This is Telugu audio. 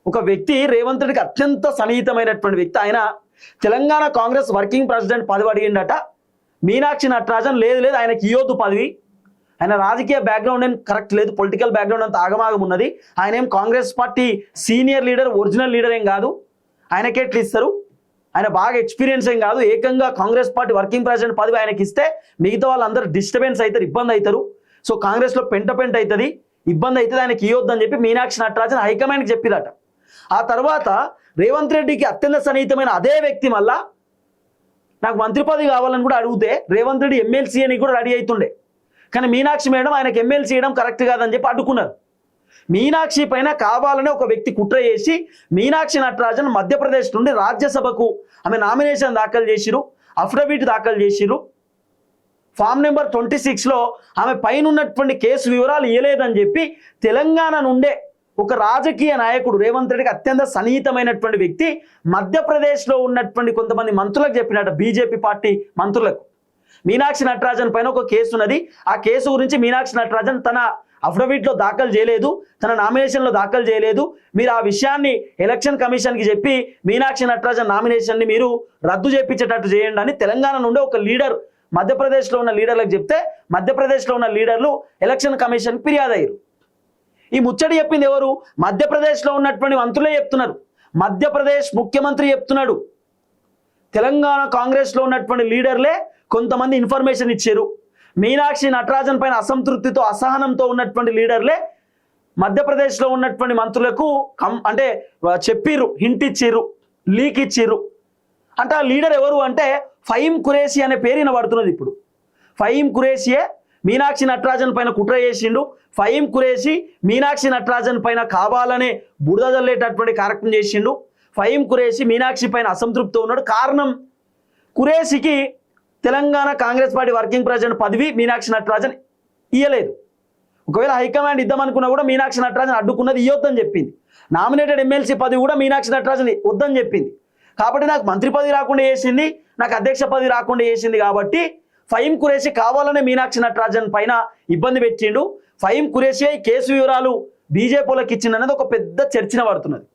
ఒక వ్యక్తి రేవంత్ రెడ్డికి అత్యంత సన్నిహితమైనటువంటి వ్యక్తి. ఆయన తెలంగాణ కాంగ్రెస్ వర్కింగ్ ప్రెసిడెంట్ పదవి అడిగిండట. మీనాక్షి నటరాజన్ లేదు లేదు ఆయనకి ఇయ్యొద్దు పదవి, ఆయన రాజకీయ బ్యాక్గ్రౌండ్ ఏం కరెక్ట్ లేదు, పొలిటికల్ బ్యాక్గ్రౌండ్ అంత ఆగమాగం ఉన్నది, ఆయన ఏం Congress party senior leader original leader ఏం కాదు, ఆయనకే ఎట్లా ఇస్తారు, ఆయన బాగా ఎక్స్పీరియన్స్ ఏం కాదు, ఏకంగా కాంగ్రెస్ పార్టీ వర్కింగ్ ప్రెసిడెంట్ పదవి ఆయనకి ఇస్తే మిగతా వాళ్ళందరూ డిస్టర్బెన్స్ అవుతారు, ఇబ్బంది అవుతారు, సో కాంగ్రెస్లో పెంట అవుతుంది, ఇబ్బంది అవుతుంది, ఆయనకి ఇవ్వద్దని చెప్పి మీనాక్షి నటరాజన్ హైకమాండ్కి చెప్పిరట. ఆ తర్వాత రేవంత్ రెడ్డికి అత్యంత సన్నిహితమైన అదే వ్యక్తి మళ్ళా నాకు మంత్రి పదవి కావాలని కూడా అడిగితే రేవంత్ రెడ్డి ఎమ్మెల్సీ అని కూడా రెడీ అవుతుండే, కానీ మీనాక్షి మేడం ఆయనకు ఎమ్మెల్సీ చేయడం కరెక్ట్ కాదని చెప్పి అడ్డుకున్నారు. మీనాక్షి పైన కావాలని ఒక వ్యక్తి కుట్ర చేసి మీనాక్షి నటరాజన్ మధ్యప్రదేశ్ నుండి రాజ్యసభకు ఆమె నామినేషన్ దాఖలు చేసిరు, అఫిడవిట్ దాఖలు చేసిరు. ఫామ్ నెంబర్ 26లో ఆమె పైన ఉన్నటువంటి కేసు వివరాలు ఇవ్వలేదని చెప్పి తెలంగాణ నుండే ఒక రాజకీయ నాయకుడు రేవంత్ రెడ్డికి అత్యంత సన్నిహితమైనటువంటి వ్యక్తి మధ్యప్రదేశ్లో ఉన్నటువంటి కొంతమంది మంత్రులకు చెప్పినట్టు, బీజేపీ పార్టీ మంత్రులకు, మీనాక్షి నటరాజన్ పైన ఒక కేసు ఉన్నది, ఆ కేసు గురించి మీనాక్షి నటరాజన్ తన అఫిడవిట్లో దాఖలు చేయలేదు, తన నామినేషన్లో దాఖలు చేయలేదు, మీరు ఆ విషయాన్ని ఎలక్షన్ కమిషన్కి చెప్పి మీనాక్షి నటరాజన్ నామినేషన్ని మీరు రద్దు చేయించేటట్టు చేయండి అని తెలంగాణ నుండి ఒక లీడర్ మధ్యప్రదేశ్లో ఉన్న లీడర్లకు చెప్తే మధ్యప్రదేశ్లో ఉన్న లీడర్లు ఎలక్షన్ కమిషన్కి ఫిర్యాదు అయ్యారు. ఈ ముచ్చడి చెప్పింది ఎవరు? మధ్యప్రదేశ్లో ఉన్నటువంటి మంత్రులే చెప్తున్నారు, మధ్యప్రదేశ్ ముఖ్యమంత్రి చెప్తున్నాడు. తెలంగాణ కాంగ్రెస్లో ఉన్నటువంటి లీడర్లే కొంతమంది ఇన్ఫర్మేషన్ ఇచ్చారు. మీనాక్షి నటరాజన్ పైన అసంతృప్తితో అసహనంతో ఉన్నటువంటి లీడర్లే మధ్యప్రదేశ్లో ఉన్నటువంటి మంత్రులకు అంటే చెప్పిర్రు, హింట్ ఇచ్చిర్రు, లీక్ ఇచ్చిర్రు. అంటే ఆ లీడర్ ఎవరు అంటే ఫహీం ఖురేషీ అనే పేరు వినబడుతున్నది. ఇప్పుడు ఫహీం ఖురేషియే మీనాక్షి నటరాజన్ పైన కుట్ర చేసిండు. ఫహీం ఖురేషీ మీనాక్షి నటరాజన్ పైన కావాలనే బురద జల్లేటటువంటి కార్యక్రమం చేసిండు. ఫహీం ఖురేషీ మీనాక్షి పైన అసంతృప్తితో ఉన్నాడు. కారణం, ఖురేషీకి Telangana Congress party working president పదవి మీనాక్షి నటరాజన్ ఇయ్యలేదు. ఒకవేళ హైకమాండ్ ఇద్దామనుకున్నా కూడా మీనాక్షి నటరాజన్ అడ్డుకున్నది, ఇవ్వద్దని చెప్పింది. నామినేటెడ్ ఎమ్మెల్సీ పదవి కూడా మీనాక్షి నటరాజన్ వద్దని చెప్పింది. కాబట్టి నాకు మంత్రి పదవి రాకుండా చేసింది, నాకు అధ్యక్ష పదవి రాకుండా చేసింది. కాబట్టి ఫహీం ఖురేషీ కావాలనే మీనాక్షి నటరాజన్ పైన ఇబ్బంది పెట్టిండు. ఫహీం ఖురేషీ కేసు వివరాలు బీజేపీలకు ఇచ్చిందనేది ఒక పెద్ద చర్చన పడుతున్నది.